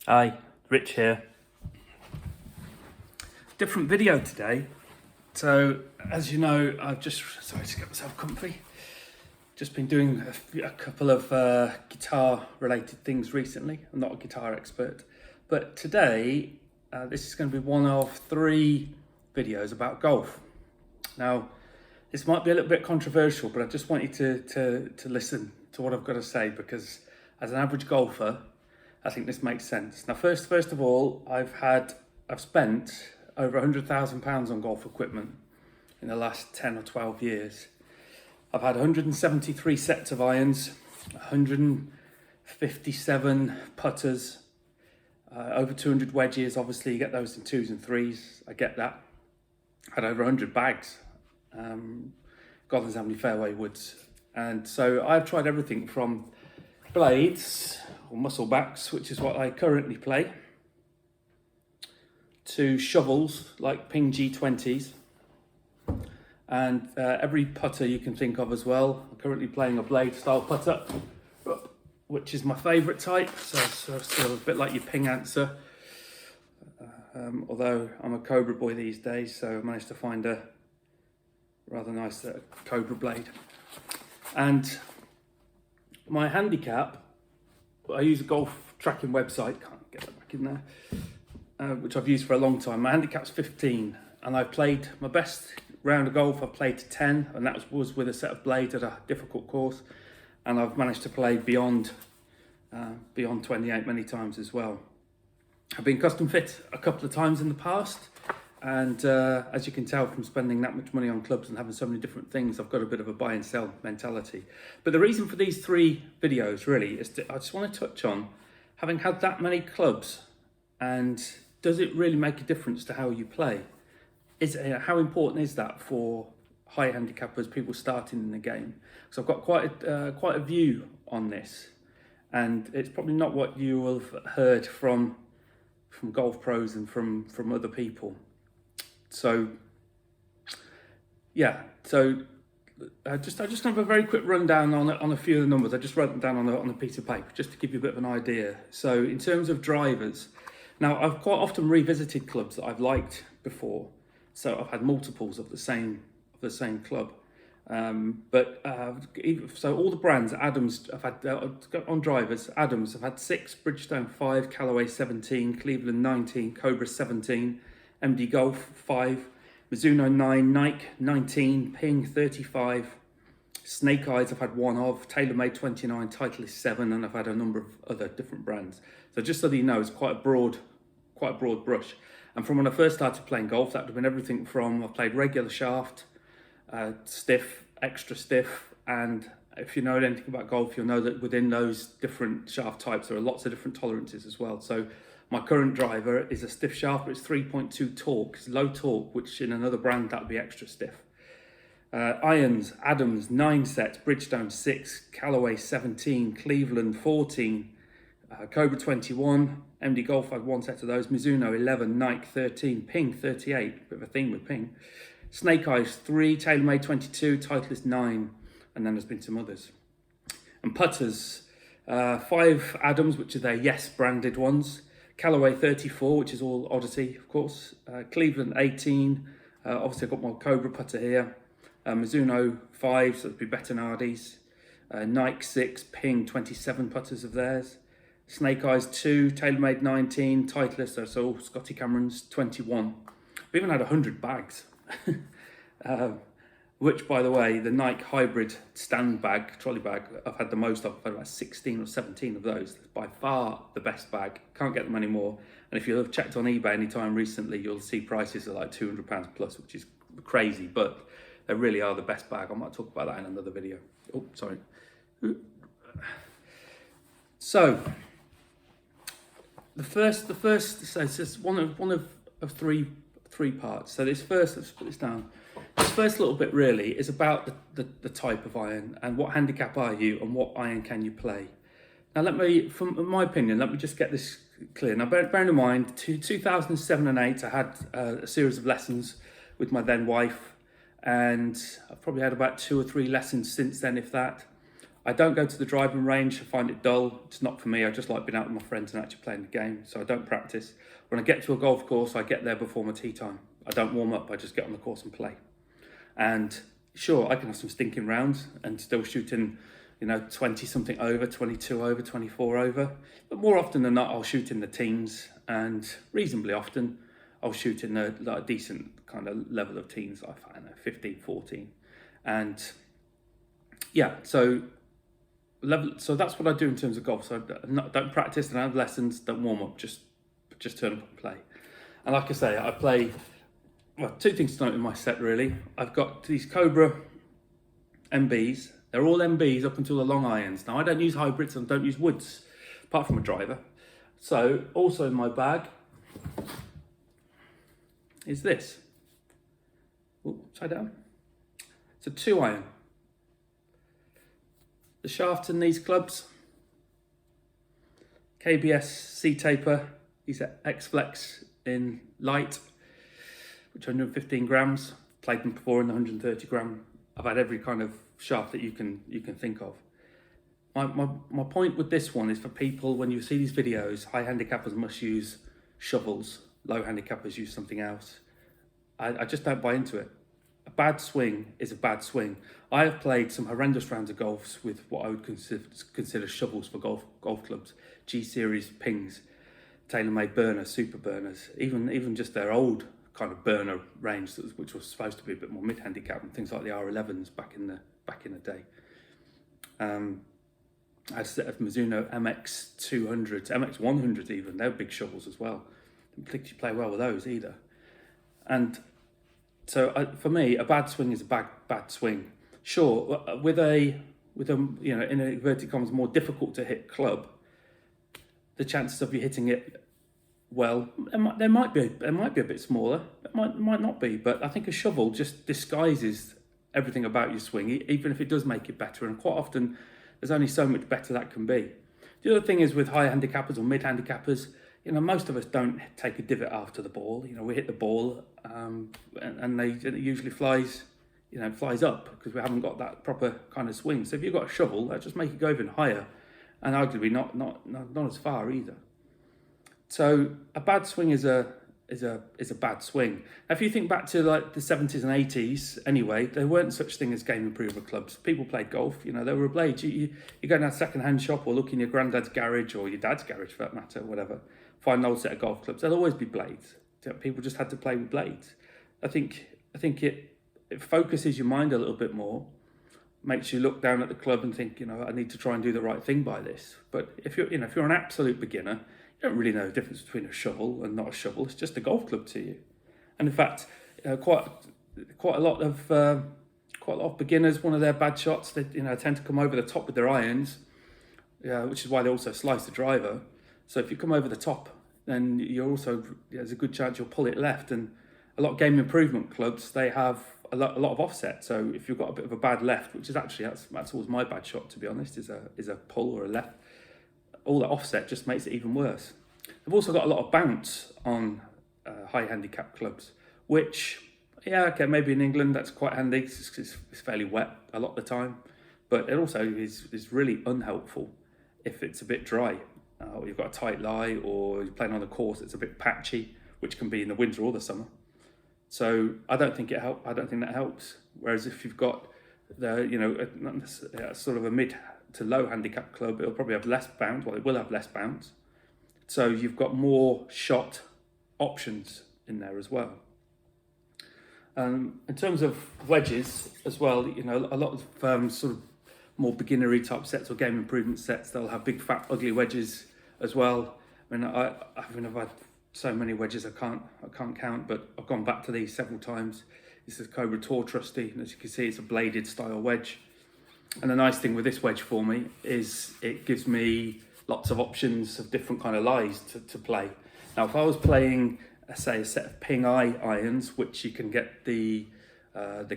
Hi, Rich here. Different video today. So, as you know, I've just, sorry to get myself comfy, just been doing a couple of guitar related things recently. I'm not a guitar expert, but today, this is going to be one of 3 videos about golf. Now, this might be a little bit controversial, but I just want you to listen to what I've got to say, because as an average golfer, I think this makes sense. Now, first of all, I've spent over £100,000 on golf equipment in the last 10 or 12 years. I've had 173 sets of irons, 157 putters, over 200 wedges. Obviously, you get those in 2s and 3s. I get that. I had over 100 bags. God knows how many fairway woods. And so I've tried everything from blades or muscle backs, which is what I currently play, to shovels like Ping G20s, and every putter you can think of as well. I'm currently playing a blade style putter, which is my favourite type, so sort of a bit like your Ping answer, although I'm a Cobra boy these days, so I managed to find a rather nice Cobra blade. And my handicap, I use a golf tracking website, can't get that back in there, which I've used for a long time. My handicap's 15, and I've played my best round of golf. I've played to 10, and that was with a set of blades at a difficult course, and I've managed to play beyond 28 many times as well. I've been custom fit a couple of times in the past, and as you can tell from spending that much money on clubs and having so many different things, I've got a bit of a buy and sell mentality. But the reason for these 3 videos really is I just want to touch on having had that many clubs, and does it really make a difference to how you play? How important is that for high handicappers, people starting in the game? So I've got quite a view on this, and it's probably not what you will have heard from golf pros and from other people. So yeah, I just have a very quick rundown on a few of the numbers. I just wrote them down on a piece of paper just to give you a bit of an idea. So in terms of drivers, now I've quite often revisited clubs that I've liked before, so I've had multiples of the same club. So all the brands, Adams, I've had on drivers. Adams, I've had 6, Bridgestone 5, Callaway 17, Cleveland 19, Cobra 17, MD Golf 5, Mizuno 9, Nike 19, Ping 35, Snake Eyes I've had 1 of, TaylorMade 29, Titleist 7, and I've had a number of other different brands. So just so that you know, it's quite a broad brush. And from when I first started playing golf, that would have been everything from, I've played regular shaft, stiff, extra stiff, and if you know anything about golf, you'll know that within those different shaft types, there are lots of different tolerances as well. So my current driver is a stiff shaft, but it's 3.2 torque. It's low torque, which in another brand, that would be extra stiff. Irons, Adams, 9 sets, Bridgestone 6, Callaway 17, Cleveland 14, Cobra 21, MD Golf had 1 set of those, Mizuno 11, Nike 13, Ping 38, bit of a theme with Ping, Snake Eyes 3, TaylorMade 22, Titleist 9, and then there's been some others. And putters, 5 Adams, which are their Yes branded ones, Callaway 34, which is all Odyssey, of course, Cleveland 18, obviously I've got my Cobra putter here, Mizuno 5, so it'd be Bettinardi's, Nike 6, Ping 27 putters of theirs, Snake Eyes 2, TaylorMade 19, Titleist, so all Scotty Cameron's 21. We even had 100 bags, which, by the way, the Nike hybrid stand bag, trolley bag, I've had the most of. I've had about 16 or 17 of those. That's by far the best bag. Can't get them anymore. And if you've checked on eBay anytime recently, you'll see prices are like £200 plus, which is crazy, but they really are the best bag. I might talk about that in another video. Oh, sorry. So the first, so it's just one of 3 parts. So this first, let's put this down. This first little bit really is about the type of iron and what handicap are you and what iron can you play. Now from my opinion, let me just get this clear. Now bearing in mind, 2007 and 8, I had a series of lessons with my then wife, and I've probably had about 2 or 3 lessons since then, if that. I don't go to the driving range. I find it dull. It's not for me. I just like being out with my friends and actually playing the game. So I don't practice. When I get to a golf course, I get there before my tee time. I don't warm up. I just get on the course and play. And sure, I can have some stinking rounds and still shooting, 20 something over, 22 over, 24 over. But more often than not, I'll shoot in the teens, and reasonably often I'll shoot in a decent kind of level of teens, like, I don't know, 15, 14. And yeah, so that's what I do in terms of golf. So I don't practice, don't have lessons, don't warm up, just turn up and play. And like I say, I play, well, two things to note in my set really. I've got these Cobra MBs. They're all MBs up until the long irons. Now I don't use hybrids and don't use woods, apart from a driver. So also in my bag is this. Oh, upside down. It's a 2-iron. The shaft in these clubs, KBS C-taper. These are X-Flex in light, which are 115 grams. Played them before in the 130 gram. I've had every kind of shaft that you can think of. My point with this one is for people, when you see these videos, high handicappers must use shovels, low handicappers use something else. I just don't buy into it. A bad swing is a bad swing. I have played some horrendous rounds of golfs with what I would consider shovels for golf clubs, G series pings, tailor-made burners, super burners, even just their old kind of burner range, which was supposed to be a bit more mid-handicap, and things like the R11s back in the day. I had a set of Mizuno MX200s, MX100s even. They're big shovels as well. Didn't particularly play well with those either. And so for me, a bad swing is a bad swing. Sure, with a in inverted commas more difficult to hit club, the chances of you hitting it well, they might be a bit smaller. It might not be, but I think a shovel just disguises everything about your swing, even if it does make it better. And quite often, there's only so much better that can be. The other thing is with high handicappers or mid handicappers, most of us don't take a divot after the ball. We hit the ball, and it usually flies up because we haven't got that proper kind of swing. So if you've got a shovel, that just make it go even higher, and arguably not as far either. So a bad swing is a bad swing. Now, if you think back to like the 70s and 80s, anyway, there weren't such thing as game improver clubs. People played golf. There were blades. You go down a second-hand shop or look in your granddad's garage or your dad's garage for that matter, whatever. Find an old set of golf clubs. There'll always be blades. People just had to play with blades. I think it focuses your mind a little bit more, makes you look down at the club and think, I need to try and do the right thing by this. But if you're an absolute beginner, you don't really know the difference between a shovel and not a shovel. It's just a golf club to you. And in fact, quite a lot of beginners, one of their bad shots, they tend to come over the top with their irons, which is why they also slice the driver. So if you come over the top, then there's a good chance you'll pull it left. And a lot of game improvement clubs, they have a lot of offset. So if you've got a bit of a bad left, which is actually that's always my bad shot, to be honest, is a pull or a left. All that offset just makes it even worse. They've also got a lot of bounce on high handicap clubs, which, maybe in England that's quite handy. It's fairly wet a lot of the time, but it also is really unhelpful if it's a bit dry, or you've got a tight lie, or you're playing on a course that's a bit patchy, which can be in the winter or the summer. So I don't think that helps. Whereas if you've got sort of a mid to low handicap club, it'll probably have less bounce. Well, it will have less bounce. So you've got more shot options in there as well. In terms of wedges as well, a lot of sort of more beginnery type sets or game improvement sets, they'll have big fat ugly wedges as well. I've had so many wedges I can't count, but I've gone back to these several times. This is Cobra Tour Trusty, and as you can see, it's a bladed style wedge. And the nice thing with this wedge for me is it gives me lots of options of different kind of lies to play. Now, if I was playing, say, a set of ping eye irons, which you can get the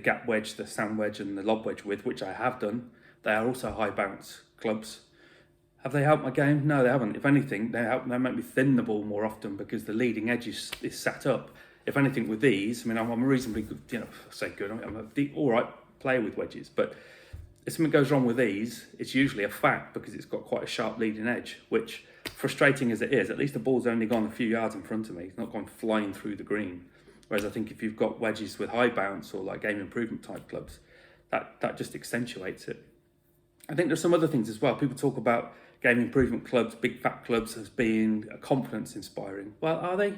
gap wedge, the sand wedge, and the lob wedge with, which I have done, they are also high bounce clubs. Have they helped my game? No, they haven't. If anything, they make me thin the ball more often because the leading edge is sat up. If anything, with these, I'm a reasonably good, I'm a all right player with wedges, but if something goes wrong with these, it's usually a fact because it's got quite a sharp leading edge, which, frustrating as it is, at least the ball's only gone a few yards in front of me. It's not gone flying through the green. Whereas I think if you've got wedges with high bounce or like game improvement type clubs, that just accentuates it. I think there's some other things as well. People talk about game improvement clubs, big fat clubs, as being confidence inspiring. Well, are they?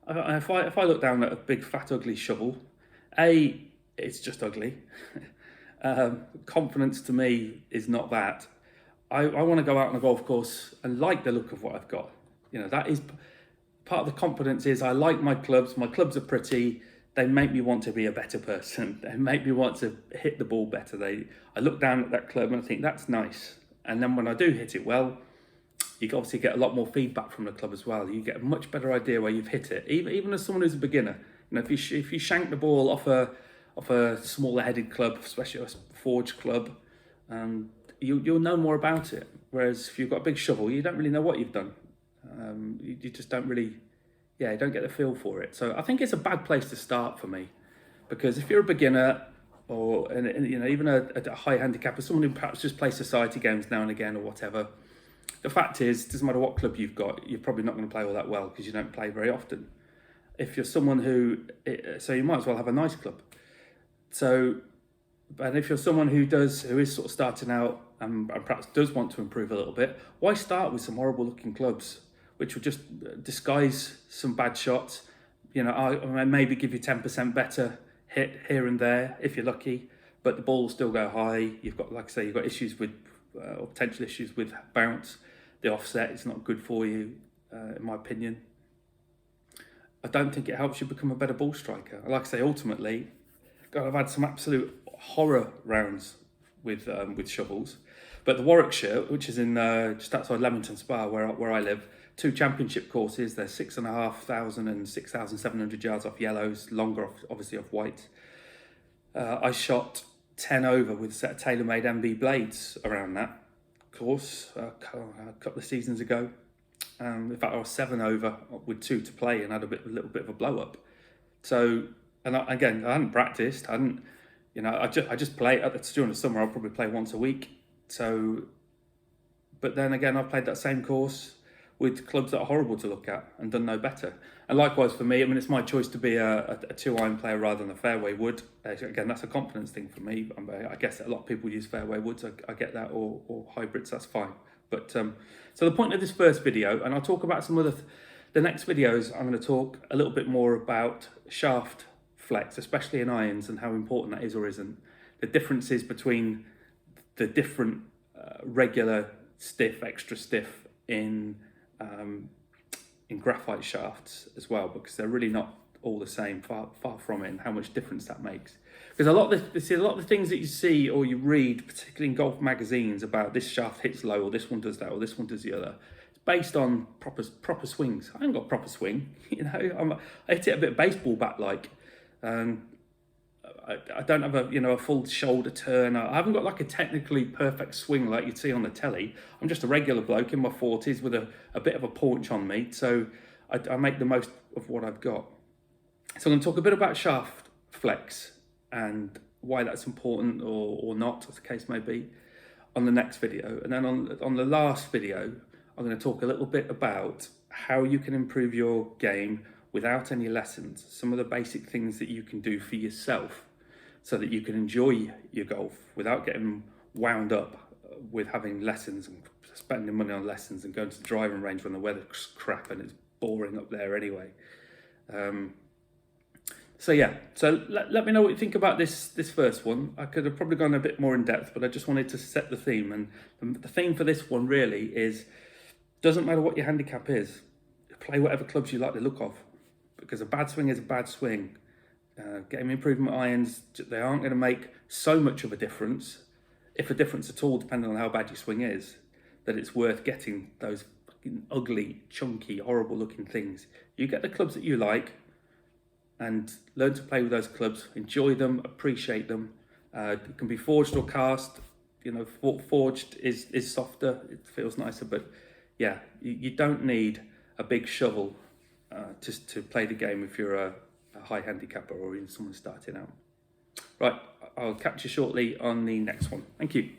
If I look down at a big fat ugly shovel, it's just ugly. Confidence to me is not that. I want to go out on a golf course and like the look of what I've got. You know, that is part of the confidence. Is I like my clubs. My clubs are pretty. They make me want to be a better person. They make me want to hit the ball better. I look down at that club and I think that's nice. And then when I do hit it well, you obviously get a lot more feedback from the club as well. You get a much better idea where you've hit it. Even as someone who's a beginner, you know, if you shank the ball off a smaller headed club, especially a forged club, you'll know more about it. Whereas if you've got a big shovel, you don't really know what you've done. You just don't really, you don't get the feel for it. So I think it's a bad place to start for me, because if you're a beginner or you know, even a high handicapper, someone who perhaps just plays society games now and again or whatever, the fact is, it doesn't matter what club you've got, you're probably not going to play all that well because you don't play very often. If you're someone so you might as well have a nice club. So, and if you're someone who is sort of starting out and perhaps does want to improve a little bit, why start with some horrible looking clubs, which will just disguise some bad shots? You know, I maybe give you 10% better hit here and there if you're lucky, but the ball will still go high. You've got, like I say, you've got issues with, or potential issues with bounce. The offset is not good for you, in my opinion. I don't think it helps you become a better ball striker. Like I say, ultimately, God, I've had some absolute horror rounds with shovels. But the Warwickshire, which is in just outside Leamington Spa, where I live, 2 championship courses. They're 6,500 and 6,700 yards off yellows, longer obviously off white. I shot 10 over with a set of tailor-made MB blades around that course a couple of seasons ago. In fact, I was 7 over with 2 to play and had a little bit of a blow up. So, and I hadn't practiced. I hadn't, you know, I just play during the summer. I'll probably play once a week. So, but then again, I've played that same course with clubs that are horrible to look at and done no better. And likewise for me, I mean, it's my choice to be a 2-iron player rather than a fairway wood. Again, that's a confidence thing for me. I guess a lot of people use fairway woods. I get that, or hybrids. That's fine. But so the point of this first video, and I'll talk about some other. The next videos, I'm going to talk a little bit more about shaft flex, especially in irons, and how important that is or isn't. The differences between the different regular stiff, extra stiff in graphite shafts as well, because they're really not all the same, far from it, and how much difference that makes. Because a lot of the things that you see or you read, particularly in golf magazines, about this shaft hits low, or this one does that, or this one does the other, it's based on proper swings. I haven't got a proper swing, you know. I hit it a bit baseball bat like. I don't have a full shoulder turn. I haven't got like a technically perfect swing like you'd see on the telly. I'm just a regular bloke in my 40s with a bit of a paunch on me. So I make the most of what I've got. So I'm going to talk a bit about shaft flex and why that's important or not, as the case may be, on the next video. And then on the last video, I'm going to talk a little bit about how you can improve your game without any lessons. Some of the basic things that you can do for yourself so that you can enjoy your golf without getting wound up with having lessons and spending money on lessons and going to the driving range when the weather's crap and it's boring up there anyway. So let me know what you think about this first one. I could have probably gone a bit more in depth, but I just wanted to set the theme. And the theme for this one really is, doesn't matter what your handicap is, play whatever clubs you like the look of, because a bad swing is a bad swing. Game improvement irons, they aren't going to make so much of a difference, if a difference at all, depending on how bad your swing is, that it's worth getting those fucking ugly, chunky, horrible looking things. You get the clubs that you like and learn to play with those clubs, enjoy them, appreciate them. It can be forged or cast. You know, forged is softer, it feels nicer, but yeah, you don't need a big shovel to play the game if you're a high handicapper or even someone starting out. Right, I'll catch you shortly on the next one. Thank you.